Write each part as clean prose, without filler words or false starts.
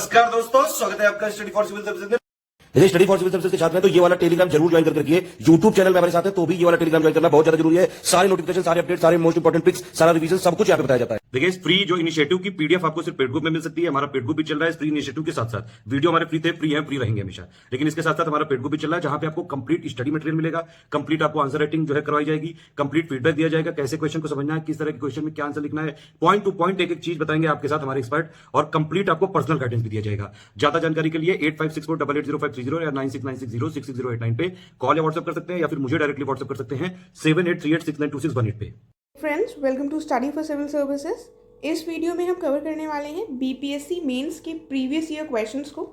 नमस्कार दोस्तों, स्वागत है आपका स्टडी फॉर सिविल सर्विसेज में। यदि स्टडी फॉर सिविल सर्विसेज के छात्र हैं तो ये वाला टेलीग्राम जरूर ज्वाइन करके रखिए। यूट्यूब चैनल में हमारे साथ है तो भी ये वाला टेलीग्राम ज्वाइन करना बहुत ज्यादा जरूरी है। सारे नोटिफिकेशन, सारे अपडेट, सारे मोस्ट इंपोर्टेंट पिक्स, सारा रिवीजन सब कुछ यहाँ पे बताया जाता है। देखिए, इस फ्री जो इनिशिएटिव की पीडीएफ आपको सिर्फ पेड ग्रुप में मिल सकती है। हमारा पेड ग्रुप भी चल रहा है इस फ्री इनिशिएटिव के साथ साथ। वीडियो हमारे फ्री थे, फ्री है, फ्री रहेंगे हमेशा। लेकिन इसके साथ साथ हमारा पेड ग्रुप भी चल रहा है जहां पे आपको कंप्लीट स्टडी मटेरियल मिलेगा, कंप्लीट आपको आंसर राइटिंग जो है करवाई जाएगी, कंप्लीट फीडबैक दिया जाएगा, कैसे क्वेश्चन को समझना है, किस तरह के क्वेश्चन में क्या आंसर लिखना है, पॉइंट टू पॉइंट एक एक चीज बताएंगे आपके साथ हमारे एक्सपर्ट, और कंप्लीट आपको पर्सनल गाइडेंस भी दिया जाएगा। ज्यादा जानकारी के लिए 8564880530 या 9696066089 पे कॉल या व्हाट्सएप कर सकते हैं, या फिर मुझे डायरेक्टली व्हाट्सएप कर सकते हैं 7838692618 पे। Friends, welcome to study for civil services. इस वीडियो में हम कवर करने वाले हैं बीपीएससी मेंस के प्रीवियस ईयर क्वेश्चंस को,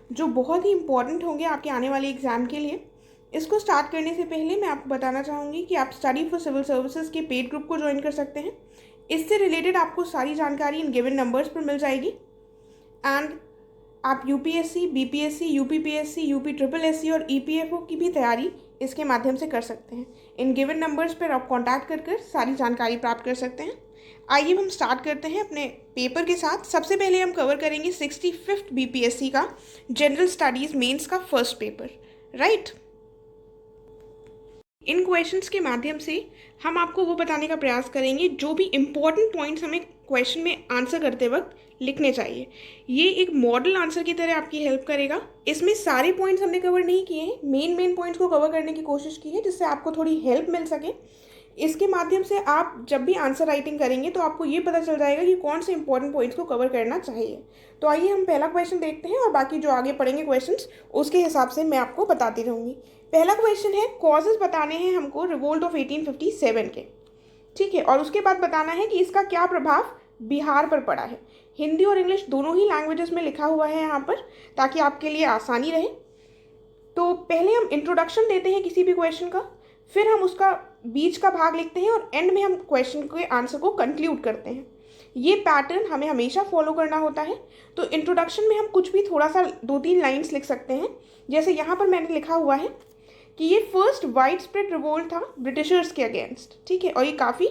जो बहुत ही इंपॉर्टेंट होंगे आपके आने वाले एग्जाम के लिए। इसको स्टार्ट करने से पहले मैं आपको बताना चाहूँगी कि आप स्टडी फॉर सिविल सर्विसेज के पेड ग्रुप को ज्वाइन कर सकते हैं। इससे रिलेटेड आपको सारी जानकारी इन गिवन नंबर्स पर मिल जाएगी। एंड आप UPSC, BPSC, UPPSC, UP triple SC और ईपीएफओ की भी तैयारी इसके माध्यम से कर सकते हैं। इन गिवन नंबर्स पर आप कांटेक्ट कर सारी जानकारी प्राप्त कर सकते हैं। आइए हम स्टार्ट करते हैं अपने पेपर के साथ। सबसे पहले हम कवर करेंगे 65th बीपीएससी का जनरल स्टडीज़ मेंस का फर्स्ट पेपर, राइट। इन क्वेश्चंस के माध्यम से हम आपको वो बताने का प्रयास करेंगे जो भी इम्पॉर्टेंट पॉइंट्स हमें क्वेश्चन में आंसर करते वक्त लिखने चाहिए। ये एक मॉडल आंसर की तरह आपकी हेल्प करेगा। इसमें सारे पॉइंट्स हमने कवर नहीं किए हैं, मेन पॉइंट्स को कवर करने की कोशिश की है जिससे आपको थोड़ी हेल्प मिल सके। इसके माध्यम से आप जब भी आंसर राइटिंग करेंगे तो आपको ये पता चल जाएगा कि कौन से इंपॉर्टेंट पॉइंट्स को कवर करना चाहिए। तो आइए हम पहला क्वेश्चन देखते हैं और बाकी जो आगे पढ़ेंगे क्वेश्चंस उसके हिसाब से मैं आपको बताती रहूँगी। पहला क्वेश्चन है, कॉजेज बताने हैं हमको रिवोल्ट ऑफ 1857 के, ठीक है। और उसके बाद बताना है कि इसका क्या प्रभाव बिहार पर पड़ा है। हिंदी और इंग्लिश दोनों ही लैंग्वेजेस में लिखा हुआ है यहाँ पर, ताकि आपके लिए आसानी रहे। तो पहले हम इंट्रोडक्शन देते हैं किसी भी क्वेश्चन का, फिर हम उसका बीच का भाग लिखते हैं और एंड में हम क्वेश्चन के आंसर को कंक्लूड करते हैं। ये पैटर्न हमें हमेशा फॉलो करना होता है। तो इंट्रोडक्शन में हम कुछ भी थोड़ा सा 2-3 लाइन्स लिख सकते हैं। जैसे यहाँ पर मैंने लिखा हुआ है कि ये फर्स्ट वाइड स्प्रेड रिवोल्ट था ब्रिटिशर्स के अगेंस्ट, ठीक है, और ये काफ़ी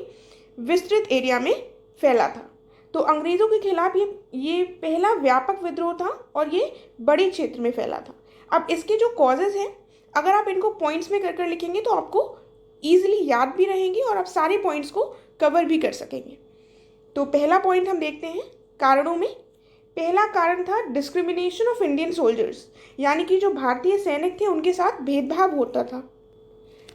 विस्तृत एरिया में फैला था। तो अंग्रेज़ों के खिलाफ ये पहला व्यापक विद्रोह था और ये बड़े क्षेत्र में फैला था। अब इसके जो कॉजेज़ हैं, अगर आप इनको पॉइंट्स में कर लिखेंगे तो आपको ईजिली याद भी रहेंगे और आप सारे पॉइंट्स को कवर भी कर सकेंगे। तो पहला पॉइंट हम देखते हैं कारणों में। पहला कारण था डिस्क्रिमिनेशन ऑफ इंडियन सोल्जर्स, यानी कि जो भारतीय सैनिक थे उनके साथ भेदभाव होता था।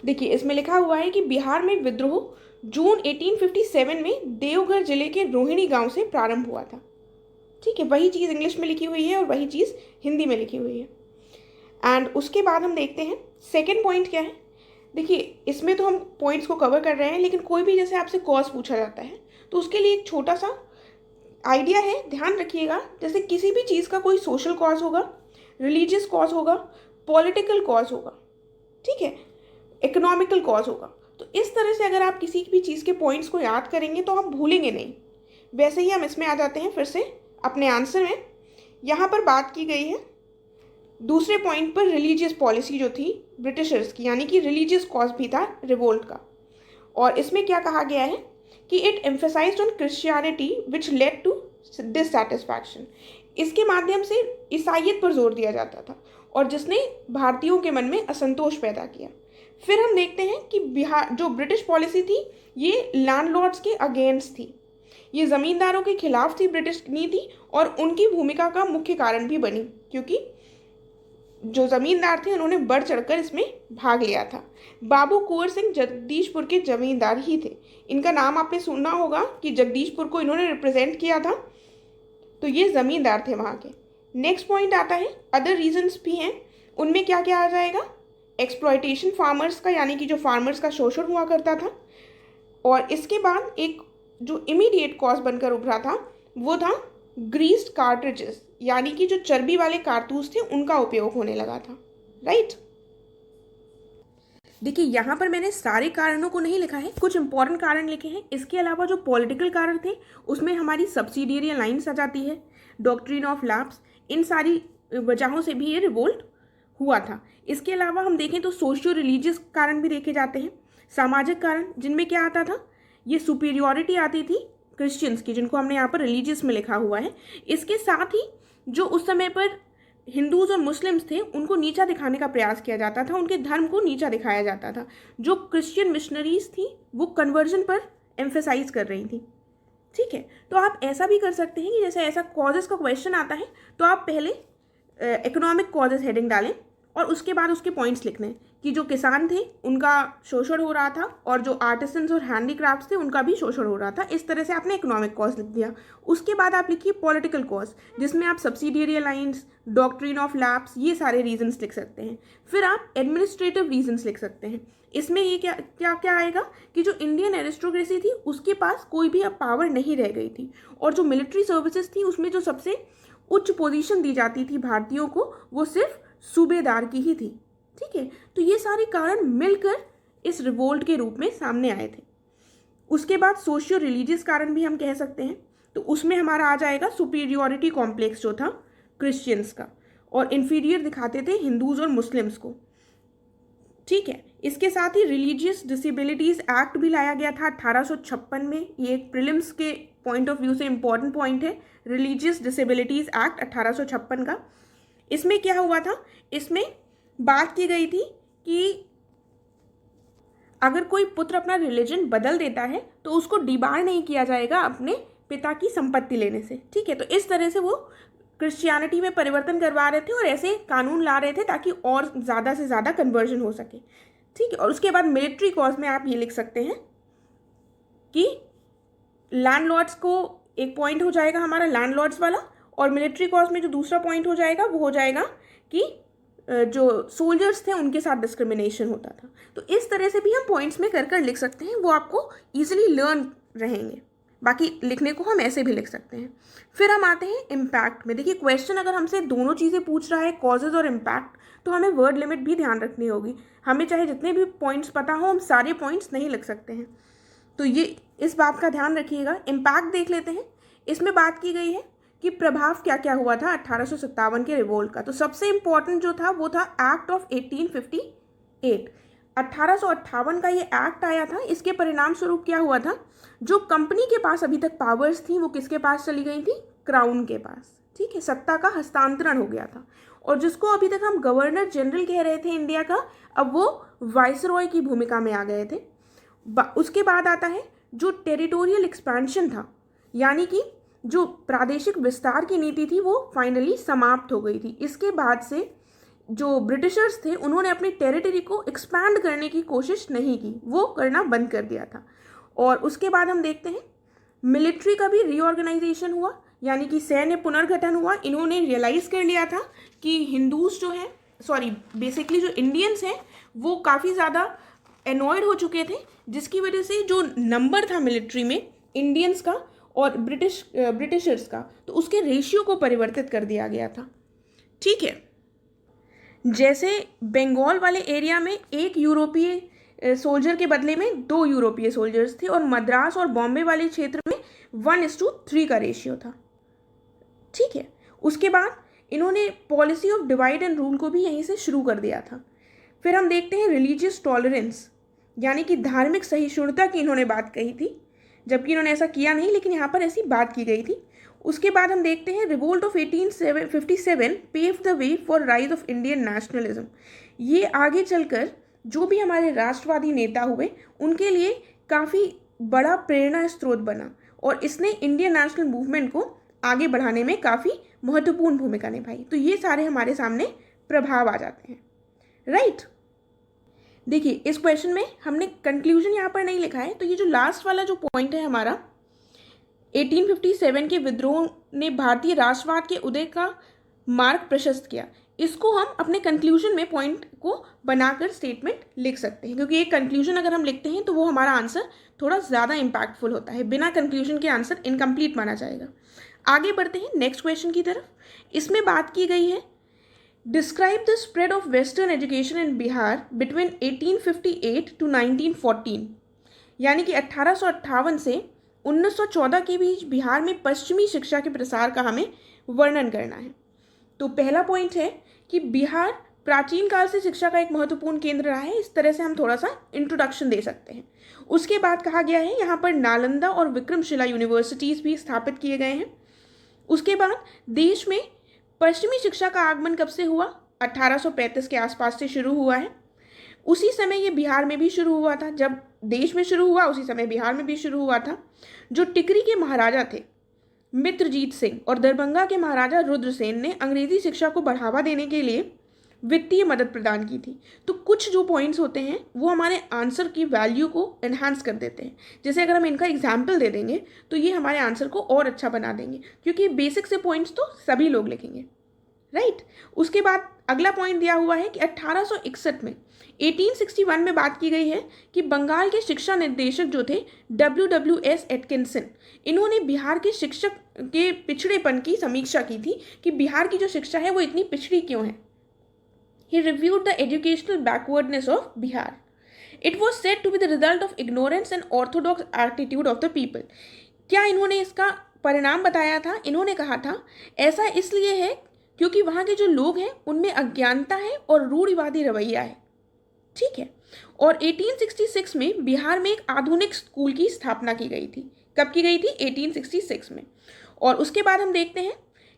देखिए, इसमें लिखा हुआ है कि बिहार में विद्रोह जून 1857 में देवघर जिले के रोहिणी गांव से प्रारंभ हुआ था, ठीक है। वही चीज़ इंग्लिश में लिखी हुई है और वही चीज़ हिंदी में लिखी हुई है। एंड उसके बाद हम देखते हैं सेकेंड पॉइंट क्या है। देखिए, इसमें तो हम पॉइंट्स को कवर कर रहे हैं, लेकिन कोई भी जैसे आपसे कॉज पूछा जाता है तो उसके लिए एक छोटा सा आइडिया है, ध्यान रखिएगा। जैसे किसी भी चीज़ का कोई सोशल कॉज होगा, रिलीजियस कॉज होगा, पॉलिटिकल कॉज होगा, ठीक है, इकोनॉमिकल कॉज होगा। तो इस तरह से अगर आप किसी भी चीज़ के पॉइंट्स को याद करेंगे तो आप भूलेंगे नहीं। वैसे ही हम इसमें आ जाते हैं फिर से अपने आंसर में। यहाँ पर बात की गई है दूसरे पॉइंट पर रिलीजियस पॉलिसी जो थी ब्रिटिशर्स की, यानी कि रिलीजियस कॉज भी था रिवोल्ट का। और इसमें क्या कहा गया है कि it emphasised on Christianity which led to dissatisfaction. इसके माध्यम से ईसाइयत पर जोर दिया जाता था और जिसने भारतीयों के मन में असंतोष पैदा किया। फिर हम देखते हैं कि बिहार जो ब्रिटिश पॉलिसी थी ये लैंडलॉर्ड्स के अगेंस्ट थी, ये ज़मींदारों के खिलाफ थी ब्रिटिश नीति, और उनकी भूमिका का मुख्य कारण भी बनी, क्योंकि जो ज़मींदार थे उन्होंने बढ़ चढ़कर इसमें भाग लिया था। बाबू कुंवर सिंह जगदीशपुर के ज़मींदार ही थे। इनका नाम आपने सुना होगा कि जगदीशपुर को इन्होंने रिप्रेजेंट किया था, तो ये ज़मींदार थे वहाँ के। नेक्स्ट पॉइंट आता है अदर रीजंस भी हैं। उनमें क्या क्या आ जाएगा, एक्सप्लॉयटेशन फार्मर्स का, यानी कि जो फार्मर्स का शोषण हुआ करता था। और इसके बाद एक जो इमीडिएट कॉज बनकर उभरा था वो था ग्रीस्ड कार्ट्रिजेस, यानी कि जो चर्बी वाले कारतूस थे उनका उपयोग होने लगा था, राइट। देखिए, यहाँ पर मैंने सारे कारणों को नहीं लिखा है, कुछ इंपॉर्टेंट कारण लिखे हैं। इसके अलावा जो पॉलिटिकल कारण थे उसमें हमारी सब्सिडियरी लाइन्स आ जाती है, डॉक्ट्रिन ऑफ लैप्स, इन सारी वजहों से भी ये रिवोल्ट हुआ था। इसके अलावा हम देखें तो सोशियो रिलीजियस कारण भी देखे जाते हैं, सामाजिक कारण, जिनमें क्या आता था, ये सुपीरियॉरिटी आती थी क्रिश्चियंस की, जिनको हमने यहाँ पर रिलीजियस में लिखा हुआ है। इसके साथ ही जो उस समय पर हिंदूज और मुस्लिम्स थे उनको नीचा दिखाने का प्रयास किया जाता था, उनके धर्म को नीचा दिखाया जाता था। जो क्रिश्चियन मिशनरीज थी वो कन्वर्जन पर एम्फेसाइज कर रही थी। ठीक है, तो आप ऐसा भी कर सकते हैं कि जैसे ऐसा कॉजेज़ का क्वेश्चन आता है तो आप पहले इकोनॉमिक कॉजेज़ हेडिंग डालें और उसके बाद उसके पॉइंट्स लिखने कि जो किसान थे उनका शोषण हो रहा था और जो आर्टिसंस और हैंडीक्राफ्ट्स थे उनका भी शोषण हो रहा था। इस तरह से आपने इकोनॉमिक कॉज लिख दिया। उसके बाद आप लिखिए पॉलिटिकल कॉज, जिसमें आप subsidiary alliance, doctrine of lapse, ये सारे रीजंस लिख सकते हैं। फिर आप एडमिनिस्ट्रेटिव रीजंस लिख सकते हैं। इसमें ये क्या क्या क्या आएगा कि जो इंडियन एरिस्टोक्रेसी थी उसके पास कोई भी अब पावर नहीं रह गई थी और जो मिलिट्री सर्विसेज थी उसमें जो सबसे उच्च पोजीशन दी जाती थी भारतीयों को वो सिर्फ सूबेदार की ही थी। ठीक है, तो ये सारे कारण मिलकर इस रिवोल्ट के रूप में सामने आए थे। उसके बाद सोशियो रिलीजियस कारण भी हम कह सकते हैं, तो उसमें हमारा आ जाएगा सुपीरियॉरिटी कॉम्प्लेक्स जो था क्रिश्चियंस का, और इन्फीरियर दिखाते थे हिंदूज और मुस्लिम्स को। ठीक है, इसके साथ ही रिलीजियस डिसेबिलिटीज़ एक्ट भी लाया गया था 1856 में। ये एक प्रीलिम्स के पॉइंट ऑफ व्यू से इम्पॉर्टेंट पॉइंट है, रिलीजियस डिसेबिलिटीज़ एक्ट 1856 का। इसमें क्या हुआ था, इसमें बात की गई थी कि अगर कोई पुत्र अपना रिलीजन बदल देता है तो उसको डिबार नहीं किया जाएगा अपने पिता की संपत्ति लेने से। ठीक है, तो इस तरह से वो क्रिश्चियनिटी में परिवर्तन करवा रहे थे और ऐसे कानून ला रहे थे ताकि और ज़्यादा से ज़्यादा कन्वर्जन हो सके। ठीक है, और उसके बाद मिलिट्री कॉज में आप ये लिख सकते हैं कि लैंडलॉर्ड्स को एक पॉइंट हो जाएगा हमारा लैंडलॉर्ड्स वाला, और मिलिट्री कॉज में जो दूसरा पॉइंट हो जाएगा वो हो जाएगा कि जो सोल्जर्स थे उनके साथ डिस्क्रिमिनेशन होता था। तो इस तरह से भी हम पॉइंट्स में कर लिख सकते हैं, वो आपको ईजिली लर्न रहेंगे। बाकी लिखने को हम ऐसे भी लिख सकते हैं। फिर हम आते हैं इम्पैक्ट में। देखिए, क्वेश्चन अगर हमसे दोनों चीज़ें पूछ रहा है, कॉजेज और इम्पैक्ट, तो हमें वर्ड लिमिट भी ध्यान रखनी होगी। हमें चाहे जितने भी पॉइंट्स पता हो हम सारे पॉइंट्स नहीं लिख सकते हैं, तो ये इस बात का ध्यान रखिएगा। इम्पैक्ट देख लेते हैं। इसमें बात की गई है कि प्रभाव क्या क्या हुआ था 1857 के रिवोल्ट का। तो सबसे इम्पॉर्टेंट जो था वो था एक्ट ऑफ 1858। 1858 का ये एक्ट आया था। इसके परिणाम स्वरूप क्या हुआ था, जो कंपनी के पास अभी तक पावर्स थी वो किसके पास चली गई थी, क्राउन के पास। ठीक है, सत्ता का हस्तांतरण हो गया था, और जिसको अभी तक हम गवर्नर जनरल कह रहे थे इंडिया का, अब वो वाइसरॉय की भूमिका में आ गए थे। उसके बाद आता है जो टेरिटोरियल एक्सपेंशन था, यानी कि जो प्रादेशिक विस्तार की नीति थी वो फाइनली समाप्त हो गई थी। इसके बाद से जो ब्रिटिशर्स थे उन्होंने अपनी टेरिटरी को एक्सपैंड करने की कोशिश नहीं की, वो करना बंद कर दिया था। और उसके बाद हम देखते हैं मिलिट्री का भी रीऑर्गेनाइजेशन हुआ, यानी कि सैन्य पुनर्गठन हुआ। इन्होंने रियलाइज़ कर लिया था कि हिंदूज जो हैं, बेसिकली जो इंडियंस हैं वो काफ़ी ज़्यादा एनॉयड हो चुके थे, जिसकी वजह से जो नंबर था मिलिट्री में इंडियंस का और ब्रिटिशर्स का, तो उसके रेशियो को परिवर्तित कर दिया गया था। ठीक है, जैसे बंगाल वाले एरिया में एक यूरोपीय सोल्जर के बदले में 2 यूरोपीय सोल्जर्स थे, और मद्रास और बॉम्बे वाले क्षेत्र में 1:3 का रेशियो था। ठीक है, उसके बाद इन्होंने policy of divide and rule को भी यहीं से शुरू कर दिया था। फिर हम देखते हैं रिलीजियस टॉलरेंस, यानी कि धार्मिक सहिष्णुता की इन्होंने बात कही थी, जबकि इन्होंने ऐसा किया नहीं, लेकिन यहाँ पर ऐसी बात की गई थी। उसके बाद हम देखते हैं revolt of 1857 pave the way for rise of Indian nationalism. ये आगे चलकर जो भी हमारे राष्ट्रवादी नेता हुए उनके लिए काफ़ी बड़ा प्रेरणा स्रोत बना, और इसने इंडियन नेशनल मूवमेंट को आगे बढ़ाने में काफ़ी महत्वपूर्ण भूमिका निभाई। तो ये सारे हमारे सामने प्रभाव आ जाते हैं। राइट, देखिए इस क्वेश्चन में हमने कंक्लूजन यहाँ पर नहीं लिखा है, तो ये जो लास्ट वाला जो पॉइंट है हमारा 1857 के विद्रोह ने भारतीय राष्ट्रवाद के उदय का मार्ग प्रशस्त किया, इसको हम अपने कंक्लूजन में पॉइंट को बनाकर स्टेटमेंट लिख सकते हैं, क्योंकि एक कंक्लूजन अगर हम लिखते हैं तो वो हमारा आंसर थोड़ा ज़्यादा इम्पैक्टफुल होता है। बिना कंक्लूजन के आंसर इनकम्प्लीट माना जाएगा। आगे बढ़ते हैं नेक्स्ट क्वेश्चन की तरफ। इसमें बात की गई है describe the spread of western education in Bihar between 1858 to 1914, यानी कि 1858 से 1914 के बीच बिहार में पश्चिमी शिक्षा के प्रसार का हमें वर्णन करना है। तो पहला पॉइंट है कि बिहार प्राचीन काल से शिक्षा का एक महत्वपूर्ण केंद्र रहा है। इस तरह से हम थोड़ा सा इंट्रोडक्शन दे सकते हैं। उसके बाद कहा गया है यहाँ पर नालंदा और विक्रमशिला यूनिवर्सिटीज़ भी स्थापित किए गए हैं। उसके बाद देश में पश्चिमी शिक्षा का आगमन कब से हुआ? 1835 के आसपास से शुरू हुआ है। उसी समय ये बिहार में भी शुरू हुआ था। जब देश में शुरू हुआ उसी समय बिहार में भी शुरू हुआ था। जो टिकरी के महाराजा थे मित्रजीत सिंह और दरभंगा के महाराजा रुद्रसेन ने अंग्रेजी शिक्षा को बढ़ावा देने के लिए वित्तीय मदद प्रदान की थी। तो कुछ जो पॉइंट्स होते हैं वो हमारे आंसर की वैल्यू को एनहांस कर देते हैं। जैसे अगर हम इनका एग्जाम्पल दे देंगे तो ये हमारे आंसर को और अच्छा बना देंगे, क्योंकि बेसिक से पॉइंट्स तो सभी लोग लिखेंगे, राइट। उसके बाद अगला पॉइंट दिया हुआ है कि 1861 में 1861 में बात की गई है कि बंगाल के शिक्षा निर्देशक जो थे WWS एटकिंसन, इन्होंने बिहार के शिक्षक के पिछड़ेपन की समीक्षा की थी कि बिहार की जो शिक्षा है वो इतनी पिछड़ी क्यों है। He reviewed the educational backwardness of Bihar. It was said to be the result of ignorance and orthodox attitude of the people. क्या इन्होंने इसका परिणाम बताया था? इन्होंने कहा था ऐसा इसलिए है क्योंकि वहाँ के जो लोग हैं उनमें अज्ञानता है और रूढ़िवादी रवैया है, ठीक है। और 1866 में बिहार में एक आधुनिक स्कूल की स्थापना की गई थी। कब की गई थी? 1866 में। और उसके बाद हम देखते हैं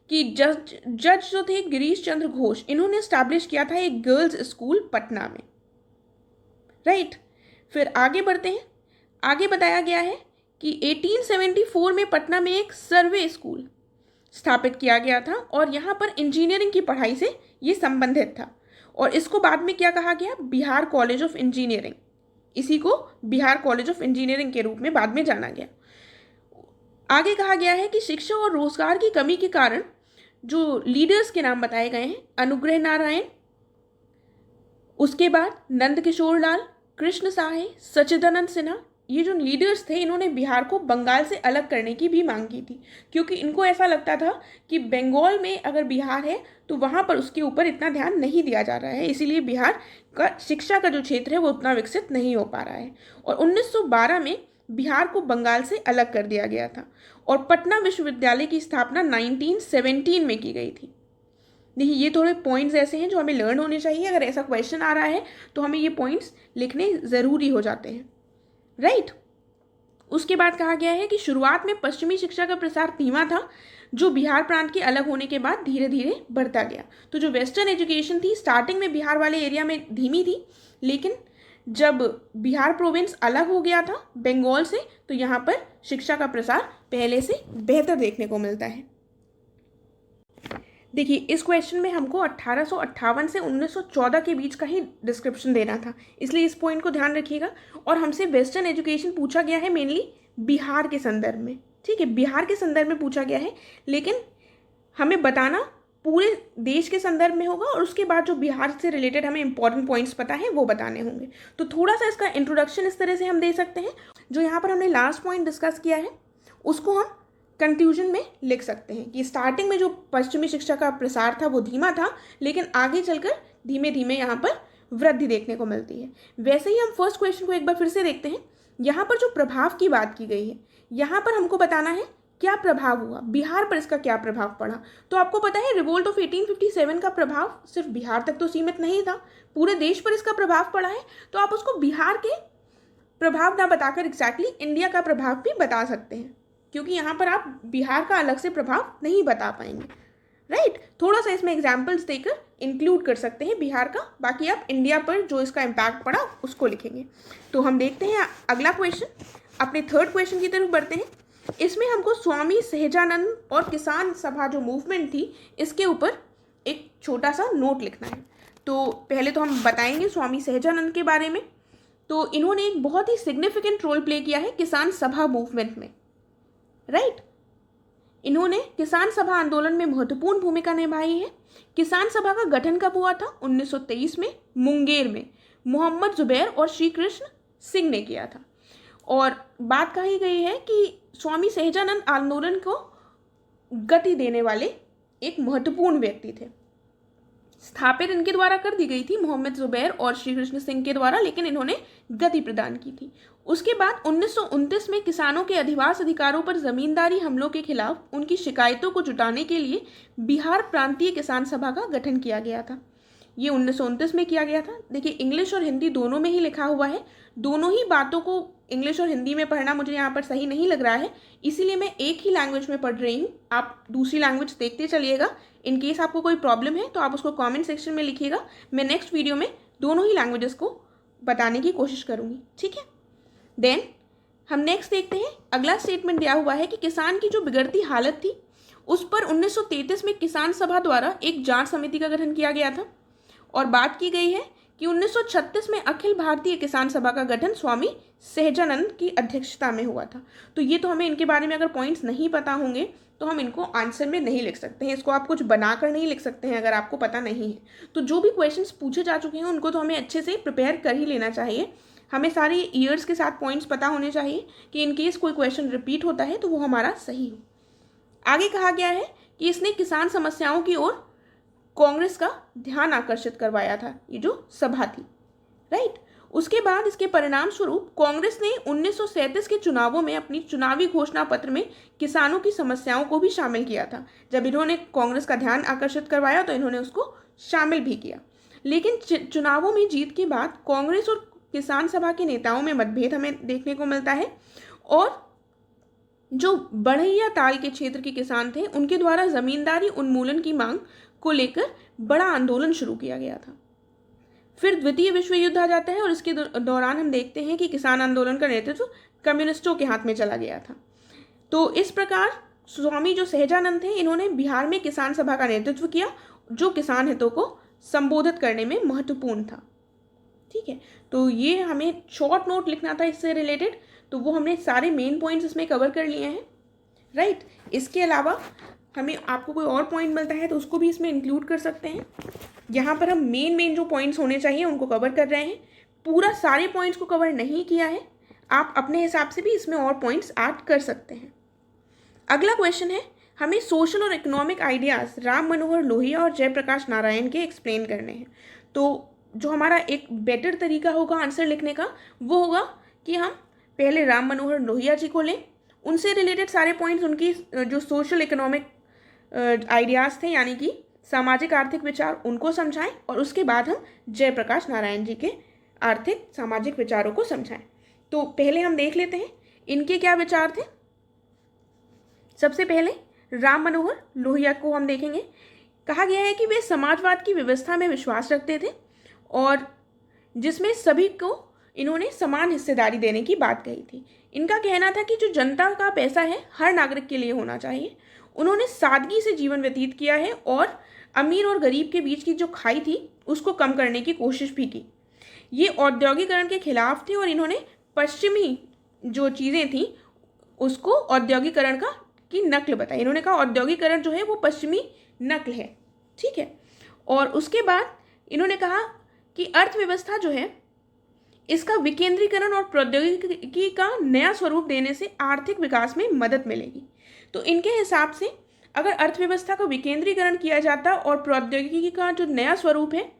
कि जज जो थे गिरीश चंद्र घोष, इन्होंने स्टैब्लिश किया था एक गर्ल्स स्कूल पटना में, राइट। फिर आगे बढ़ते हैं। आगे बताया गया है कि 1874 में पटना में एक सर्वे स्कूल स्थापित किया गया था और यहाँ पर इंजीनियरिंग की पढ़ाई से ये संबंधित था। और इसको बाद में क्या कहा गया? Bihar college of engineering. इसी को बिहार कॉलेज ऑफ इंजीनियरिंग के रूप में बाद में जाना गया। आगे कहा गया है कि शिक्षा और रोजगार की कमी के कारण जो लीडर्स के नाम बताए गए हैं, अनुग्रह नारायण, उसके बाद नंद किशोर लाल, कृष्ण साहे, सच्चिदानंद सिन्हा, ये जो लीडर्स थे इन्होंने बिहार को बंगाल से अलग करने की भी मांग की थी, क्योंकि इनको ऐसा लगता था कि बंगाल में अगर बिहार है तो वहाँ पर उसके ऊपर इतना ध्यान नहीं दिया जा रहा है, इसीलिए बिहार का शिक्षा का जो क्षेत्र है वो उतना विकसित नहीं हो पा रहा है। और 1912 में बिहार को बंगाल से अलग कर दिया गया था और पटना विश्वविद्यालय की स्थापना 1917 में की गई थी। देखिए ये थोड़े पॉइंट्स ऐसे हैं जो हमें लर्न होने चाहिए। अगर ऐसा क्वेश्चन आ रहा है तो हमें ये पॉइंट्स लिखने ज़रूरी हो जाते हैं, राइट। उसके बाद कहा गया है कि शुरुआत में पश्चिमी शिक्षा का प्रसार धीमा था, जो बिहार प्रांत के अलग होने के बाद धीरे धीरे बढ़ता गया। तो जो वेस्टर्न एजुकेशन थी स्टार्टिंग में बिहार वाले एरिया में धीमी थी, लेकिन जब बिहार प्रोविंस अलग हो गया था बंगाल से तो यहाँ पर शिक्षा का प्रसार पहले से बेहतर देखने को मिलता है। देखिए इस क्वेश्चन में हमको 1858 से 1914 के बीच का ही डिस्क्रिप्शन देना था, इसलिए इस पॉइंट को ध्यान रखिएगा। और हमसे वेस्टर्न एजुकेशन पूछा गया है मेनली बिहार के संदर्भ में, ठीक है, बिहार के संदर्भ में पूछा गया है, लेकिन हमें बताना पूरे देश के संदर्भ में होगा और उसके बाद जो बिहार से रिलेटेड हमें इंपॉर्टेंट पॉइंट्स पता है वो बताने होंगे। तो थोड़ा सा इसका इंट्रोडक्शन इस तरह से हम दे सकते हैं। जो यहाँ पर हमने लास्ट पॉइंट डिस्कस किया है उसको हम कंक्लूजन में लिख सकते हैं कि स्टार्टिंग में जो पश्चिमी शिक्षा का प्रसार था वो धीमा था, लेकिन आगे चलकर धीमे धीमे यहाँ पर वृद्धि देखने को मिलती है। वैसे ही हम फर्स्ट क्वेश्चन को एक बार फिर से देखते हैं। यहाँ पर जो प्रभाव की बात की गई है, यहाँ पर हमको बताना है क्या प्रभाव हुआ, बिहार पर इसका क्या प्रभाव पड़ा। तो आपको पता है रिवोल्ट ऑफ 1857 का प्रभाव सिर्फ बिहार तक तो सीमित नहीं था, पूरे देश पर इसका प्रभाव पड़ा है। तो आप उसको बिहार के प्रभाव ना बताकर एग्जैक्टली इंडिया का प्रभाव भी बता सकते हैं, क्योंकि यहाँ पर आप बिहार का अलग से प्रभाव नहीं बता पाएंगे, राइट। थोड़ा सा इसमें एग्जाम्पल्स देकर इंक्लूड कर सकते हैं बिहार का, बाकी आप इंडिया पर जो इसका इम्पैक्ट पड़ा उसको लिखेंगे। तो हम देखते हैं अगला क्वेश्चन, अपने थर्ड क्वेश्चन की तरफ बढ़ते हैं। इसमें हमको स्वामी सहजानंद और किसान सभा जो मूवमेंट थी इसके ऊपर एक छोटा सा नोट लिखना है। तो पहले तो हम बताएंगे स्वामी सहजानंद के बारे में। तो इन्होंने एक बहुत ही सिग्निफिकेंट रोल प्ले किया है किसान सभा मूवमेंट में, राइट। इन्होंने किसान सभा आंदोलन में महत्वपूर्ण भूमिका निभाई है। किसान सभा का गठन कब हुआ था? 1923 में मुंगेर में मोहम्मद जुबैर और श्री कृष्ण सिंह ने किया था। और बात कही गई है कि स्वामी सहजानंद आंदोलन को गति देने वाले एक महत्वपूर्ण व्यक्ति थे। स्थापित इनके द्वारा कर दी गई थी मोहम्मद जुबैर और श्री कृष्ण सिंह के द्वारा, लेकिन इन्होंने गति प्रदान की थी। उसके बाद 1929 में किसानों के अधिवास अधिकारों पर जमींदारी हमलों के खिलाफ उनकी शिकायतों को जुटाने के लिए बिहार प्रांतीय किसान सभा का गठन किया गया था। ये 1929 में किया गया था। देखिए इंग्लिश और हिंदी दोनों में ही लिखा हुआ है, दोनों ही बातों को इंग्लिश और हिंदी में पढ़ना मुझे यहाँ पर सही नहीं लग रहा है, इसीलिए मैं एक ही लैंग्वेज में पढ़ रही हूँ। आप दूसरी लैंग्वेज देखते चलिएगा। इन केस आपको कोई प्रॉब्लम है तो आप उसको कमेंट सेक्शन में लिखिएगा। मैं नेक्स्ट वीडियो में दोनों ही लैंग्वेजेस को बताने की कोशिश करूँगी, ठीक है। देन हम नेक्स्ट देखते हैं। अगला स्टेटमेंट दिया हुआ है कि किसान की जो बिगड़ती हालत थी उस पर 1933 में किसान सभा द्वारा एक जांच समिति का गठन किया गया था, और बात की गई है कि 1936 में अखिल भारतीय किसान सभा का गठन स्वामी सहजानंद की अध्यक्षता में हुआ था। तो ये तो हमें इनके बारे में अगर पॉइंट्स नहीं पता होंगे तो हम इनको आंसर में नहीं लिख सकते हैं, इसको आप कुछ बनाकर नहीं लिख सकते हैं अगर आपको पता नहीं है। तो जो भी क्वेश्चंस पूछे जा चुके हैं उनको तो हमें अच्छे से प्रिपेयर कर ही लेना चाहिए। हमें सारे ईयर्स के साथ पॉइंट्स पता होने चाहिए कि इन केस कोई क्वेश्चन रिपीट होता है तो वो हमारा सही हो। आगे कहा गया है कि इसने किसान समस्याओं की ओर कांग्रेस का ध्यान आकर्षित करवाया था, ये जो सभा थी, राइट। उसके बाद इसके परिणाम स्वरूप कांग्रेस ने 1937 के चुनावों में अपनी चुनावी घोषणा पत्र में किसानों की समस्याओं को भी शामिल किया था। जब इन्होंने कांग्रेस का ध्यान आकर्षित करवाया तो इन्होंने उसको शामिल भी किया। लेकिन चुनावों में जीत के बाद कांग्रेस और किसान सभा के नेताओं में मतभेद हमें देखने को मिलता है, और जो बढ़ैया ताल के क्षेत्र के किसान थे उनके द्वारा जमींदारी उन्मूलन की मांग को लेकर बड़ा आंदोलन शुरू किया गया था। फिर द्वितीय विश्व युद्ध आ जाता है और इसके दौरान हम देखते हैं कि किसान आंदोलन का नेतृत्व कम्युनिस्टों के हाथ में चला गया था। तो इस प्रकार स्वामी जो सहजानंद थे इन्होंने बिहार में किसान सभा का नेतृत्व किया, जो किसान हितों को संबोधित करने में महत्वपूर्ण था, ठीक है। तो ये हमें शॉर्ट नोट लिखना था इससे रिलेटेड, तो वो हमने सारे मेन पॉइंट्स इसमें कवर कर लिए हैं, राइट। इसके अलावा हमें आपको कोई और पॉइंट मिलता है तो उसको भी इसमें इंक्लूड कर सकते हैं। यहाँ पर हम मेन जो पॉइंट्स होने चाहिए उनको कवर कर रहे हैं, पूरा सारे पॉइंट्स को कवर नहीं किया है। आप अपने हिसाब से भी इसमें और पॉइंट्स ऐड कर सकते हैं। अगला क्वेश्चन है, हमें सोशल और इकोनॉमिक आइडियाज़ राम मनोहर लोहिया और जयप्रकाश नारायण के एक्सप्लेन करने हैं। तो जो हमारा एक बेटर तरीका होगा आंसर लिखने का वो होगा कि हम पहले राम मनोहर लोहिया जी को लें, उनसे रिलेटेड सारे पॉइंट्स, उनकी जो सोशल इकोनॉमिक आइडियाज़ थे यानी कि सामाजिक आर्थिक विचार, उनको समझाएं, और उसके बाद हम जयप्रकाश नारायण जी के आर्थिक सामाजिक विचारों को समझाएं। तो पहले हम देख लेते हैं इनके क्या विचार थे। सबसे पहले राम मनोहर लोहिया को हम देखेंगे। कहा गया है कि वे समाजवाद की व्यवस्था में विश्वास रखते थे और जिसमें सभी को इन्होंने समान हिस्सेदारी देने की बात कही थी। इनका कहना था कि जो जनता का पैसा है हर नागरिक के लिए होना चाहिए। उन्होंने सादगी से जीवन व्यतीत किया है और अमीर और गरीब के बीच की जो खाई थी उसको कम करने की कोशिश भी की। ये औद्योगिकरण के खिलाफ थे और इन्होंने पश्चिमी जो चीज़ें थी उसको औद्योगिकरण की नकल बताई। इन्होंने कहा औद्योगिकरण जो है वो पश्चिमी नकल है, ठीक है। और उसके बाद इन्होंने कहा कि अर्थव्यवस्था जो है इसका विकेंद्रीकरण और प्रौद्योगिकी का नया स्वरूप देने से आर्थिक विकास में मदद मिलेगी। तो इनके हिसाब से अगर अर्थव्यवस्था का विकेंद्रीकरण किया जाता और प्रौद्योगिकी का जो नया स्वरूप है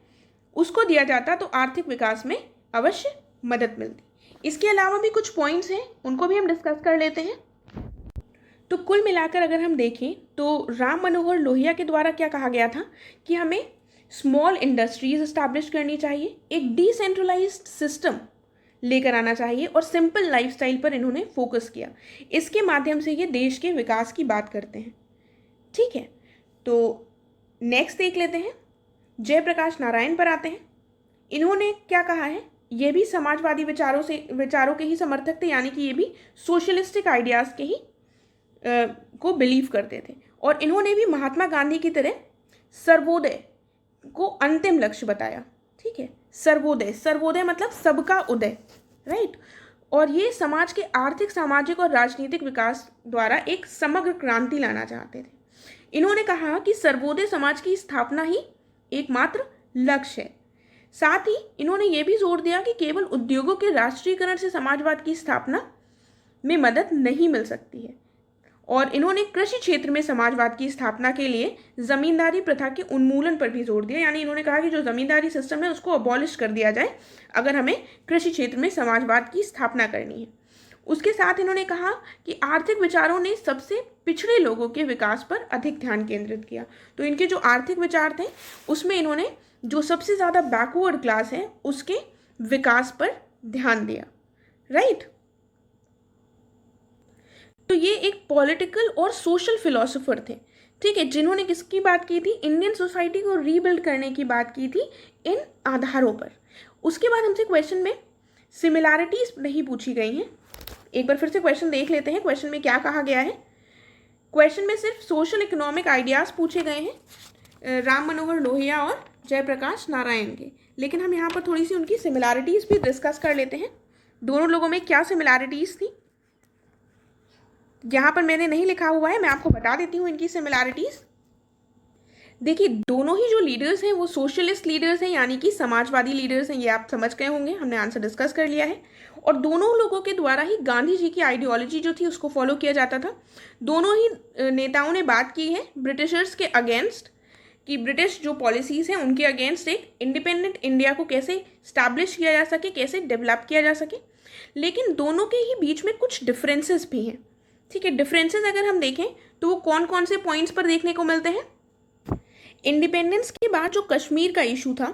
उसको दिया जाता तो आर्थिक विकास में अवश्य मदद मिलती। इसके अलावा भी कुछ पॉइंट्स हैं, उनको भी हम डिस्कस कर लेते हैं। तो कुल मिलाकर अगर हम देखें तो राम मनोहर लोहिया के द्वारा क्या कहा गया था कि हमें स्मॉल इंडस्ट्रीज इस्टेब्लिश करनी चाहिए, एक डिसेंट्रलाइज्ड सिस्टम लेकर आना चाहिए और सिंपल लाइफस्टाइल पर इन्होंने फोकस किया। इसके माध्यम से ये देश के विकास की बात करते हैं, ठीक है। तो नेक्स्ट देख लेते हैं, जयप्रकाश नारायण पर आते हैं। इन्होंने क्या कहा है, ये भी समाजवादी विचारों के ही समर्थक थे, यानी कि ये भी सोशलिस्टिक आइडियाज़ के ही को बिलीव करते थे और इन्होंने भी महात्मा गांधी की तरह सर्वोदय को अंतिम लक्ष्य बताया, ठीक है। सर्वोदय मतलब सबका उदय, राइट। और ये समाज के आर्थिक, सामाजिक और राजनीतिक विकास द्वारा एक समग्र क्रांति लाना चाहते थे। इन्होंने कहा कि सर्वोदय समाज की स्थापना ही एकमात्र लक्ष्य है। साथ ही इन्होंने ये भी जोर दिया कि केवल उद्योगों के राष्ट्रीयकरण से समाजवाद की स्थापना में मदद नहीं मिल सकती है और इन्होंने कृषि क्षेत्र में समाजवाद की स्थापना के लिए जमींदारी प्रथा के उन्मूलन पर भी जोर दिया। यानी इन्होंने कहा कि जो जमींदारी सिस्टम है उसको अबॉलिश कर दिया जाए अगर हमें कृषि क्षेत्र में समाजवाद की स्थापना करनी है। उसके साथ इन्होंने कहा कि आर्थिक विचारों ने सबसे पिछड़े लोगों के विकास पर अधिक ध्यान केंद्रित किया। तो इनके जो आर्थिक विचार थे उसमें इन्होंने जो सबसे ज़्यादा बैकवर्ड क्लास है उसके विकास पर ध्यान दिया, राइट। तो ये एक पॉलिटिकल और सोशल फिलोसोफर थे, ठीक है, जिन्होंने किसकी बात की थी, इंडियन सोसाइटी को रीबिल्ड करने की बात की थी इन आधारों पर। उसके बाद हमसे क्वेश्चन में सिमिलैरिटीज नहीं पूछी गई हैं। एक बार फिर से क्वेश्चन देख लेते हैं, क्वेश्चन में क्या कहा गया है। क्वेश्चन में सिर्फ सोशल इकोनॉमिक आइडियाज़ पूछे गए हैं राम मनोहर लोहिया और जयप्रकाश नारायण के, लेकिन हम यहाँ पर थोड़ी सी उनकी सिमिलैरिटीज़ भी डिस्कस कर लेते हैं। दोनों लोगों में क्या सिमिलैरिटीज़ थी, यहाँ पर मैंने नहीं लिखा हुआ है, मैं आपको बता देती हूँ इनकी सिमिलैरिटीज़। देखिए, दोनों ही जो लीडर्स हैं वो सोशलिस्ट लीडर्स हैं, यानी कि समाजवादी लीडर्स हैं, ये आप समझ गए होंगे, हमने आंसर डिस्कस कर लिया है। और दोनों लोगों के द्वारा ही गांधी जी की आइडियोलॉजी जो थी उसको फॉलो किया जाता था। दोनों ही नेताओं ने बात की है ब्रिटिशर्स के अगेंस्ट, कि ब्रिटिश जो पॉलिसीज़ हैं उनके अगेंस्ट एक इंडिपेंडेंट इंडिया को कैसे स्टैब्लिश किया जा सके, कैसे डेवलप किया जा सके। लेकिन दोनों के ही बीच में कुछ डिफरेंसेस भी हैं, ठीक है। डिफरेंसेस अगर हम देखें तो वो कौन कौन से पॉइंट्स पर देखने को मिलते हैं। इंडिपेंडेंस के बाद जो कश्मीर का इशू था,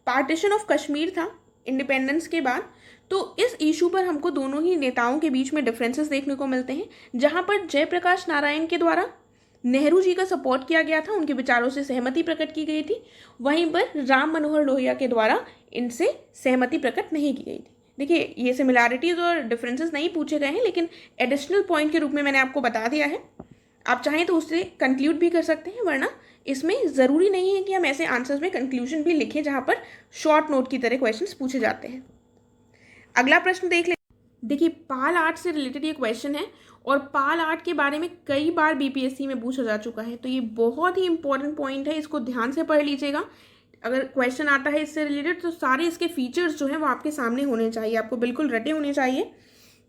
पार्टीशन ऑफ कश्मीर था इंडिपेंडेंस के बाद, तो इस इशू पर हमको दोनों ही नेताओं के बीच में डिफरेंसेस देखने को मिलते हैं। जहां पर जयप्रकाश नारायण के द्वारा नेहरू जी का सपोर्ट किया गया था, उनके विचारों से सहमति प्रकट की गई थी, वहीं पर राम मनोहर लोहिया के द्वारा इनसे सहमति प्रकट नहीं की गई थी। देखिए, ये सिमिलैरिटीज़ और डिफरेंसेस नहीं पूछे गए हैं, लेकिन एडिशनल पॉइंट के रूप में मैंने आपको बता दिया है। आप चाहें तो उससे कंक्लूड भी कर सकते हैं, वरना इसमें ज़रूरी नहीं है कि हम ऐसे आंसर्स में कंक्लूजन भी लिखें जहाँ पर शॉर्ट नोट की तरह क्वेश्चंस पूछे जाते हैं। अगला प्रश्न देख ले। देखिए, पाल आर्ट से रिलेटेड ये क्वेश्चन है और पाल आर्ट के बारे में कई बार बीपीएससी में पूछा जा चुका है, तो ये बहुत ही इंपॉर्टेंट पॉइंट है, इसको ध्यान से पढ़ लीजिएगा। अगर क्वेश्चन आता है इससे रिलेटेड तो सारे इसके फीचर्स जो हैं वो आपके सामने होने चाहिए, आपको बिल्कुल रटे होने चाहिए।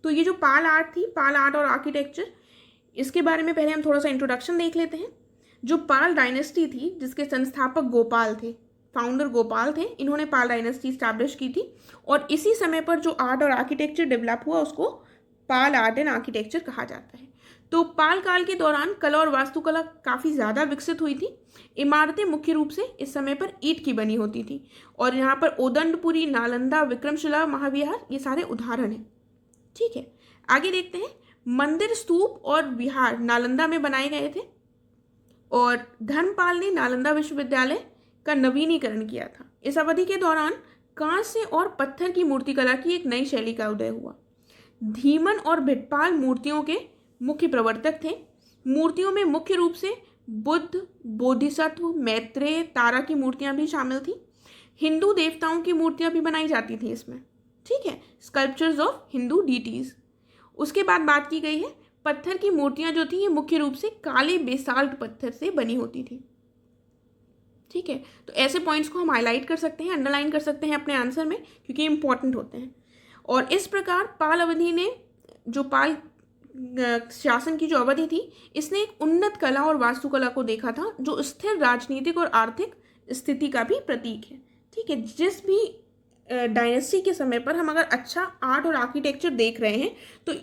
तो ये जो पाल आर्ट थी, पाल आर्ट और आर्किटेक्चर, इसके बारे में पहले हम थोड़ा सा इंट्रोडक्शन देख लेते हैं। जो पाल डायनेस्टी थी, जिसके संस्थापक गोपाल थे, फाउंडर गोपाल थे, इन्होंने पाल डायनेस्टी स्टैब्लिश की थी। और इसी समय पर जो आर्ट और आर्किटेक्चर डेवलप हुआ उसको पाल आर्ट एंड आर्किटेक्चर कहा जाता है। तो पाल काल के दौरान कला और वास्तुकला काफ़ी ज़्यादा विकसित हुई थी। इमारतें मुख्य रूप से इस समय पर ईंट की बनी होती थी, और यहाँ पर ओदंडपुरी, नालंदा, विक्रमशिला, महाविहार, ये सारे उदाहरण हैं, ठीक है। आगे देखते हैं। मंदिर, स्तूप और विहार नालंदा में बनाए गए थे, और धर्मपाल ने नालंदा विश्वविद्यालय का नवीनीकरण किया था। इस अवधि के दौरान कांस्य और पत्थर की मूर्तिकला की एक नई शैली का उदय हुआ। धीमन और भिटपाल मूर्तियों के मुख्य प्रवर्तक थे। मूर्तियों में मुख्य रूप से बुद्ध, बोधिसत्व, मैत्रेय, तारा की मूर्तियां भी शामिल थी। हिंदू देवताओं की मूर्तियां भी बनाई जाती थी इसमें, ठीक है, स्कल्पचर्स ऑफ हिंदू डीटीज। उसके बाद बात की गई है पत्थर की मूर्तियां जो थी ये मुख्य रूप से काले बेसाल्ट पत्थर से बनी होती थी, ठीक है। तो ऐसे पॉइंट्स को हम हाईलाइट कर सकते हैं, अंडरलाइन कर सकते हैं अपने आंसर में, क्योंकि इंपॉर्टेंट होते हैं। और इस प्रकार पाल अवधि ने, जो पाल शासन की जो अवधि थी, इसने एक उन्नत कला और वास्तुकला को देखा था, जो स्थिर राजनीतिक और आर्थिक स्थिति का भी प्रतीक है, ठीक है। जिस भी डायनेस्टी के समय पर हम अगर अच्छा आर्ट और आर्किटेक्चर देख रहे हैं तो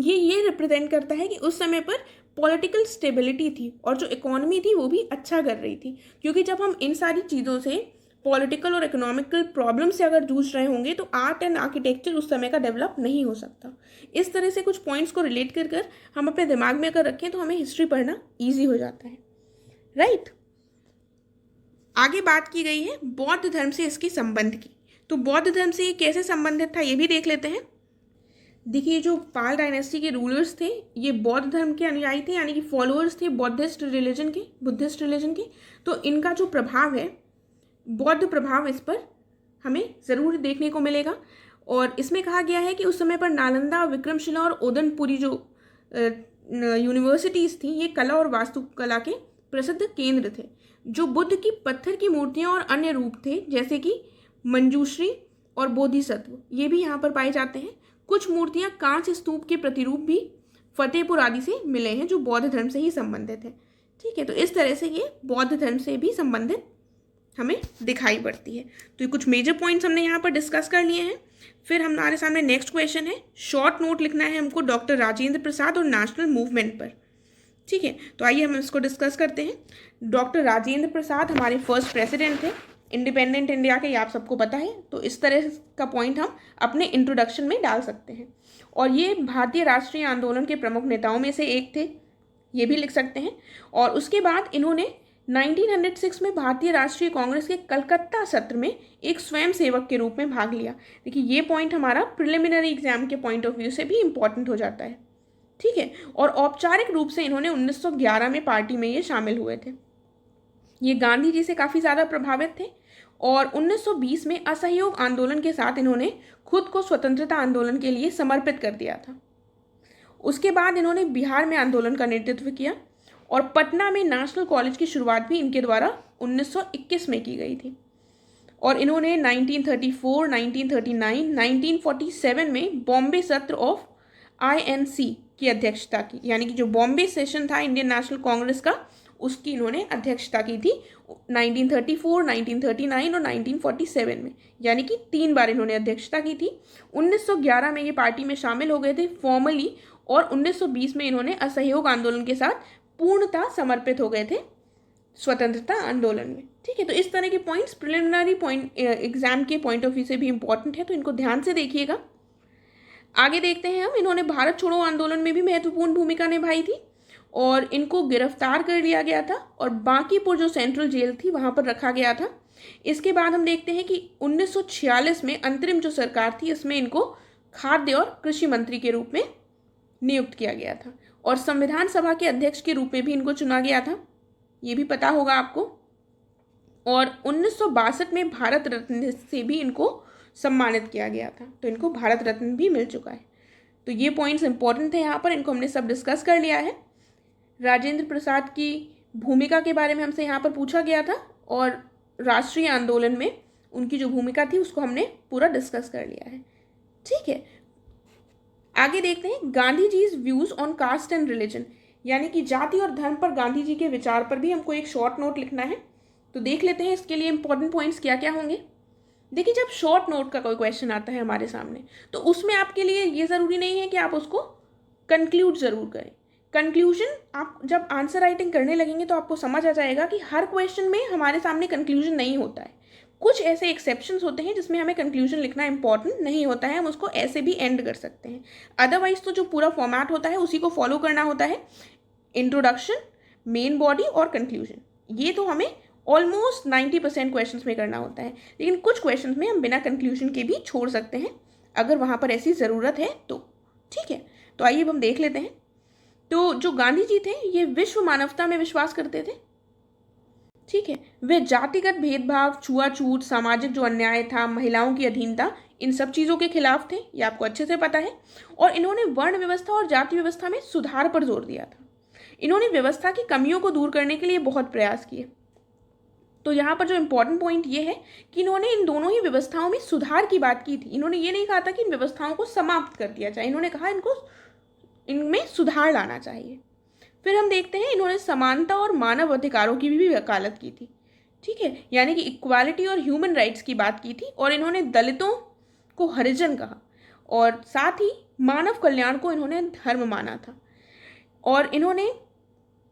ये रिप्रेजेंट करता है कि उस समय पर पॉलिटिकल स्टेबिलिटी थी और जो इकोनॉमी थी वो भी अच्छा कर रही थी। क्योंकि जब हम इन सारी चीज़ों से, पॉलिटिकल और इकोनॉमिकल प्रॉब्लम से अगर जूझ रहे होंगे तो आर्ट एंड आर्किटेक्चर उस समय का डेवलप नहीं हो सकता। इस तरह से कुछ पॉइंट्स को रिलेट कर कर हम अपने दिमाग में अगर रखें तो हमें हिस्ट्री पढ़ना ईजी हो जाता है, राइट। आगे बात की गई है बौद्ध धर्म से इसकी संबंध की। तो बौद्ध धर्म से ये कैसे संबंधित था ये भी देख लेते हैं। देखिए, जो पाल डायनेस्टी के रूलर्स थे ये बौद्ध धर्म के अनुयायी थे, यानी कि फॉलोअर्स थे बुद्धिस्ट रिलीजन के। तो इनका जो प्रभाव है, बौद्ध प्रभाव, इस पर हमें ज़रूर देखने को मिलेगा। और इसमें कहा गया है कि उस समय पर नालंदा, विक्रमशिला और ओदनपुरी जो यूनिवर्सिटीज़ थी ये कला और वास्तुकला के प्रसिद्ध केंद्र थे। जो बुद्ध की पत्थर की मूर्तियाँ और अन्य रूप थे, जैसे कि मंजूश्री और बोधिसत्व, ये भी यहाँ पर पाए जाते हैं। कुछ मूर्तियाँ कांच स्तूप के प्रतिरूप भी फतेहपुर आदि से मिले हैं, जो बौद्ध धर्म से ही संबंधित है, ठीक है। तो इस तरह से ये बौद्ध धर्म से भी संबंधित हमें दिखाई पड़ती है। तो ये कुछ मेजर पॉइंट्स हमने यहाँ पर डिस्कस कर लिए हैं। फिर हमारे सामने नेक्स्ट क्वेश्चन है, शॉर्ट नोट लिखना है हमको डॉक्टर राजेंद्र प्रसाद और नेशनल मूवमेंट पर, ठीक है। तो आइए हम इसको डिस्कस करते हैं। डॉक्टर राजेंद्र प्रसाद हमारे फर्स्ट प्रेसिडेंट थे इंडिपेंडेंट इंडिया के, ये आप सबको पता है। तो इस तरह का पॉइंट हम अपने इंट्रोडक्शन में डाल सकते हैं। और ये भारतीय राष्ट्रीय आंदोलन के प्रमुख नेताओं में से एक थे, ये भी लिख सकते हैं। और उसके बाद इन्होंने 1906 में भारतीय राष्ट्रीय कांग्रेस के कलकत्ता सत्र में एक स्वयं सेवक के रूप में भाग लिया। देखिए ये पॉइंट हमारा प्रिलिमिनरी एग्जाम के पॉइंट ऑफ व्यू से भी इम्पॉर्टेंट हो जाता है, ठीक है। और औपचारिक रूप से इन्होंने 1911 में पार्टी में ये शामिल हुए थे। ये गांधी जी से काफ़ी ज़्यादा प्रभावित थे और 1920 में असहयोग आंदोलन के साथ इन्होंने खुद को स्वतंत्रता आंदोलन के लिए समर्पित कर दिया था। उसके बाद इन्होंने बिहार में आंदोलन का नेतृत्व किया और पटना में नेशनल कॉलेज की शुरुआत भी इनके द्वारा 1921 में की गई थी। और इन्होंने 1934, 1939, 1947 में बॉम्बे सत्र ऑफ INC की अध्यक्षता की, यानी कि जो बॉम्बे सेशन था इंडियन नेशनल कांग्रेस का, उसकी इन्होंने अध्यक्षता की थी 1934, 1939 और 1947 में, यानी कि 3 बार इन्होंने अध्यक्षता की थी। 1911 में ये पार्टी में शामिल हो गए थे फॉर्मली और 1920 में इन्होंने असहयोग आंदोलन के साथ पूर्णतः समर्पित हो गए थे स्वतंत्रता आंदोलन में, ठीक है। तो इस तरह के पॉइंट्स प्रिलिमिनरी पॉइंट एग्जाम के पॉइंट ऑफ व्यू से भी इंपॉर्टेंट है, तो इनको ध्यान से देखिएगा। आगे देखते हैं हम, इन्होंने भारत छोड़ो आंदोलन में भी महत्वपूर्ण भूमिका निभाई थी और इनको गिरफ्तार कर लिया गया था और बांकीपुर जो सेंट्रल जेल थी वहाँ पर रखा गया था। इसके बाद हम देखते हैं कि 1946 में अंतरिम जो सरकार थी इसमें इनको खाद्य और कृषि मंत्री के रूप में नियुक्त किया गया था और संविधान सभा के अध्यक्ष के रूप में भी इनको चुना गया था, ये भी पता होगा आपको। और 1962 में भारत रत्न से भी इनको सम्मानित किया गया था, तो इनको भारत रत्न भी मिल चुका है। तो ये पॉइंट्स इंपॉर्टेंट थे यहाँ पर, इनको हमने सब डिस्कस कर लिया है। राजेंद्र प्रसाद की भूमिका के बारे में हमसे यहाँ पर पूछा गया था और राष्ट्रीय आंदोलन में उनकी जो भूमिका थी उसको हमने पूरा डिस्कस कर लिया है, ठीक है। आगे देखते हैं Gandhi ji views on caste and religion, यानी कि जाति और धर्म पर गांधी जी के विचार पर भी हमको एक शॉर्ट नोट लिखना है। तो देख लेते हैं इसके लिए इंपॉर्टेंट पॉइंट्स क्या क्या होंगे। देखिए जब शॉर्ट नोट का कोई क्वेश्चन आता है हमारे सामने तो उसमें आपके लिए ये ज़रूरी नहीं है कि आप उसको कंक्लूड ज़रूर करें। कंक्लूजन आप जब आंसर राइटिंग करने लगेंगे तो आपको समझ आ जाएगा कि हर क्वेश्चन में हमारे सामने कंक्लूजन नहीं होता है। कुछ ऐसे एक्सेप्शंस होते हैं जिसमें हमें कंक्लूजन लिखना इंपॉर्टेंट नहीं होता है, हम उसको ऐसे भी एंड कर सकते हैं। अदरवाइज तो जो पूरा फॉर्मेट होता है उसी को फॉलो करना होता है, इंट्रोडक्शन, मेन बॉडी और कंक्लूजन। ये तो हमें ऑलमोस्ट 90% क्वेश्चंस में करना होता है, लेकिन कुछ क्वेश्चंस में हम बिना कंक्लूजन के भी छोड़ सकते हैं अगर वहाँ पर ऐसी ज़रूरत है तो, ठीक है। तो आइए अब हम देख लेते हैं। तो जो गांधी जी थे ये विश्व मानवता में विश्वास करते थे, ठीक है। वे जातिगत भेदभाव, छुआछूत, सामाजिक जो अन्याय था, महिलाओं की अधीनता, इन सब चीज़ों के खिलाफ थे, ये आपको अच्छे से पता है। और इन्होंने वर्ण व्यवस्था और जाति व्यवस्था में सुधार पर जोर दिया था। इन्होंने व्यवस्था की कमियों को दूर करने के लिए बहुत प्रयास किए। तो यहाँ पर जो इम्पोर्टेंट पॉइंट ये है कि इन्होंने इन दोनों ही व्यवस्थाओं में सुधार की बात की थी। इन्होंने ये नहीं कहा था कि इन व्यवस्थाओं को समाप्त कर दिया जाए, इन्होंने कहा इनमें सुधार लाना चाहिए। फिर हम देखते हैं इन्होंने समानता और मानव अधिकारों की भी वकालत की थी, ठीक है, यानी कि इक्वालिटी और ह्यूमन राइट्स की बात की थी। और इन्होंने दलितों को हरिजन कहा और साथ ही मानव कल्याण को इन्होंने धर्म माना था। और इन्होंने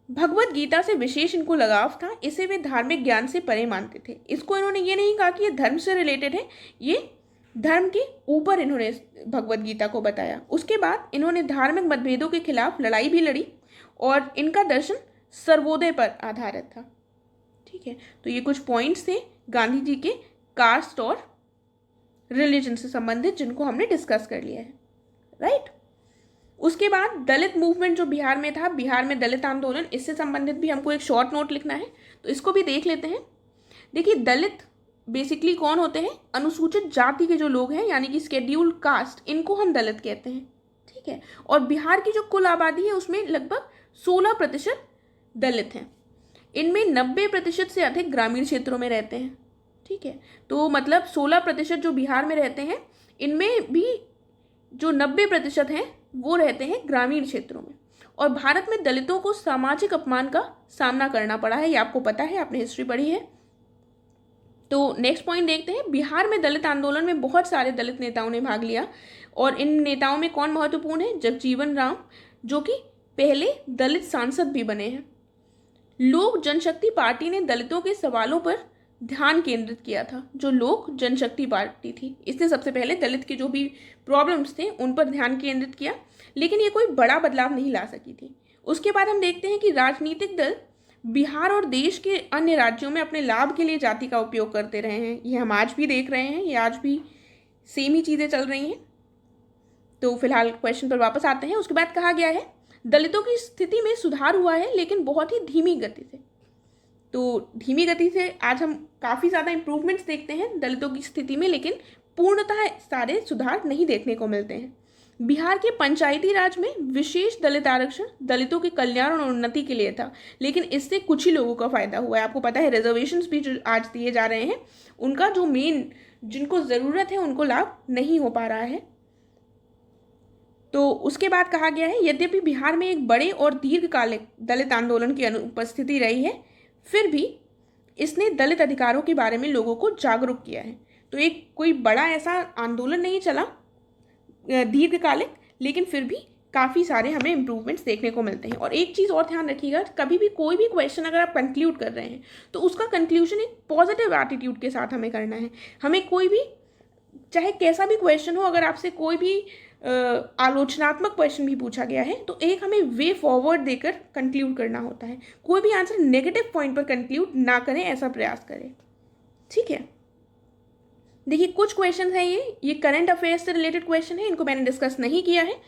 भगवत गीता से विशेष इनको लगाव था, इसे वे धार्मिक ज्ञान से परे मानते थे। इसको इन्होंने ये नहीं कहा कि ये धर्म से रिलेटेड है, ये धर्म के ऊपर इन्होंने भगवत गीता को बताया। उसके बाद इन्होंने धार्मिक मतभेदों के खिलाफ लड़ाई भी लड़ी और इनका दर्शन सर्वोदय पर आधारित था, ठीक है। तो ये कुछ पॉइंट्स थे गांधी जी के कास्ट और रिलीजन से संबंधित जिनको हमने डिस्कस कर लिया है, राइट। उसके बाद दलित मूवमेंट जो बिहार में था, बिहार में दलित आंदोलन, इससे संबंधित भी हमको एक शॉर्ट नोट लिखना है, तो इसको भी देख लेते हैं। देखिए दलित बेसिकली कौन होते हैं, अनुसूचित जाति के जो लोग हैं, यानी कि शेड्यूल्ड कास्ट, इनको हम दलित कहते हैं, ठीक है। और बिहार की जो कुल आबादी है उसमें लगभग 16% दलित हैं। इनमें 90% से अधिक ग्रामीण क्षेत्रों में रहते हैं, ठीक है। तो मतलब 16% जो बिहार में रहते हैं, इनमें भी जो 90% हैं वो रहते हैं ग्रामीण क्षेत्रों में। और भारत में दलितों को सामाजिक अपमान का सामना करना पड़ा है, ये आपको पता है, आपने हिस्ट्री पढ़ी है। तो नेक्स्ट पॉइंट देखते हैं। बिहार में दलित आंदोलन में बहुत सारे दलित नेताओं ने भाग लिया और इन नेताओं में कौन महत्वपूर्ण है, जगजीवन राम, जो कि पहले दलित सांसद भी बने हैं। लोक जनशक्ति पार्टी ने दलितों के सवालों पर ध्यान केंद्रित किया था, जो लोक जनशक्ति पार्टी थी। इसने सबसे पहले दलित के जो भी प्रॉब्लम्स थे उन पर ध्यान केंद्रित किया, लेकिन ये कोई बड़ा बदलाव नहीं ला सकी थी। उसके बाद हम देखते हैं कि राजनीतिक दल बिहार और देश के अन्य राज्यों में अपने लाभ के लिए जाति का उपयोग करते रहे हैं। ये हम आज भी देख रहे हैं, ये आज भी सेम ही चीज़ें चल रही हैं। तो फिलहाल क्वेश्चन पर वापस आते हैं। उसके बाद कहा गया है दलितों की स्थिति में सुधार हुआ है, लेकिन बहुत ही धीमी गति से। तो धीमी गति से आज हम काफ़ी ज़्यादा इम्प्रूवमेंट्स देखते हैं दलितों की स्थिति में, लेकिन पूर्णतः सारे सुधार नहीं देखने को मिलते हैं। बिहार के पंचायती राज में विशेष दलित आरक्षण दलितों के कल्याण और उन्नति के लिए था, लेकिन इससे कुछ ही लोगों का फायदा हुआ है। आपको पता है रिजर्वेशंस भी जो आज दिए जा रहे हैं, उनका जो मेन जिनको ज़रूरत है उनको लाभ नहीं हो पा रहा है। तो उसके बाद कहा गया है यद्यपि बिहार में एक बड़े और दीर्घकालिक दलित आंदोलन की अनुपस्थिति रही है, फिर भी इसने दलित अधिकारों के बारे में लोगों को जागरूक किया है। तो एक कोई बड़ा ऐसा आंदोलन नहीं चला दीर्घकालिक, लेकिन फिर भी काफ़ी सारे हमें इम्प्रूवमेंट्स देखने को मिलते हैं। और एक चीज़ और ध्यान रखिएगा, कभी भी कोई भी क्वेश्चन अगर आप कंक्लूड कर रहे हैं तो उसका कंक्लूजन एक पॉजिटिव एटीट्यूड के साथ हमें करना है। हमें कोई भी चाहे कैसा भी क्वेश्चन हो, अगर आपसे कोई भी आलोचनात्मक क्वेश्चन भी पूछा गया है तो एक हमें वे फॉरवर्ड देकर कंक्लूड करना होता है। कोई भी आंसर नेगेटिव पॉइंट पर कंक्लूड ना करें, ऐसा प्रयास करें। ठीक है, देखिए कुछ क्वेश्चन है, ये करंट अफेयर्स से रिलेटेड क्वेश्चन है, इनको मैंने डिस्कस नहीं किया है।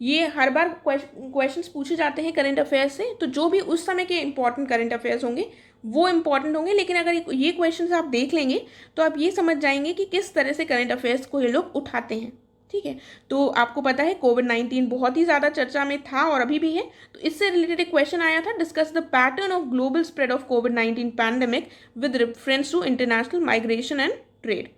ये हर बार क्वेश्चंस पूछे जाते हैं करंट अफेयर्स से, तो जो भी उस समय के इंपॉर्टेंट करंट अफेयर्स होंगे वो इंपॉर्टेंट होंगे। लेकिन अगर ये क्वेश्चंस आप देख लेंगे तो आप ये समझ जाएंगे कि किस तरह से करंट अफेयर्स को ये लोग उठाते हैं। ठीक है, तो आपको पता है कोविड-19 बहुत ही ज़्यादा चर्चा में था और अभी भी है, तो इससे रिलेटेड एक क्वेश्चन आया था, discuss the pattern of global spread of कोविड-19 pandemic with reference to international migration and trade.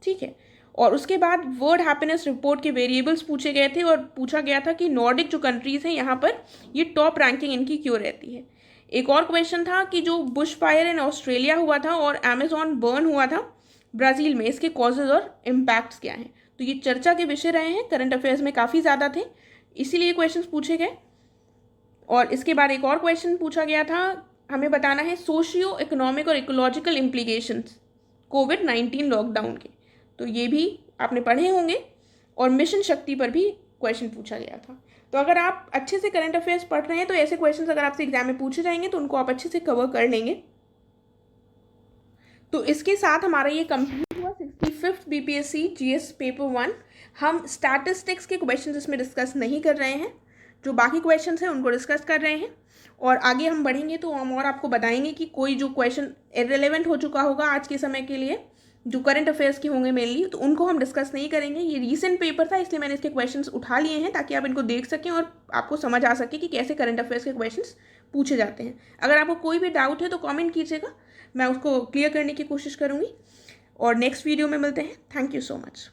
ठीक है, और उसके बाद वर्ल्ड हैप्पीनेस रिपोर्ट के वेरिएबल्स पूछे गए थे और पूछा गया था कि नॉर्डिक जो कंट्रीज़ हैं यहाँ पर ये टॉप रैंकिंग इनकी क्यों रहती है। एक और क्वेश्चन था कि जो बुश फायर इन ऑस्ट्रेलिया हुआ था और अमेजॉन बर्न हुआ था ब्राज़ील में, इसके कॉजेज और इम्पैक्ट्स क्या हैं। तो ये चर्चा के विषय रहे हैं, करंट अफेयर्स में काफ़ी ज़्यादा थे, इसीलिए क्वेश्चन पूछे गए। और इसके बाद एक और क्वेश्चन पूछा गया था, हमें बताना है सोशियो इकोनॉमिक और इकोलॉजिकल इम्प्लीकेशंस कोविड-19 लॉकडाउन के। तो ये भी आपने पढ़े होंगे। और मिशन शक्ति पर भी क्वेश्चन पूछा गया था। तो अगर आप अच्छे से करंट अफेयर्स पढ़ रहे हैं तो ऐसे क्वेश्चंस अगर आपसे एग्जाम में पूछे जाएंगे तो उनको आप अच्छे से कवर कर लेंगे। तो इसके साथ हमारा ये कंप्लीट हुआ 65th बीपीएससी जीएस पेपर 1। हम स्टैटिस्टिक्स के क्वेश्चंस इसमें डिस्कस नहीं कर रहे हैं, जो बाकी क्वेश्चंस हैं उनको डिस्कस कर रहे हैं। और आगे हम बढ़ेंगे तो हम और आपको बताएंगे कि कोई जो क्वेश्चन इररिलेवेंट हो चुका होगा आज के समय के लिए, जो करंट अफेयर्स के होंगे मेनली, तो उनको हम डिस्कस नहीं करेंगे। ये रीसेंट पेपर था इसलिए मैंने इसके क्वेश्चंस उठा लिए हैं ताकि आप इनको देख सकें और आपको समझ आ सके कि कैसे करंट अफेयर्स के क्वेश्चंस पूछे जाते हैं। अगर आपको कोई भी डाउट है तो कमेंट कीजिएगा, मैं उसको क्लियर करने की कोशिश करूँगी। और नेक्स्ट वीडियो में मिलते हैं। Thank you so much.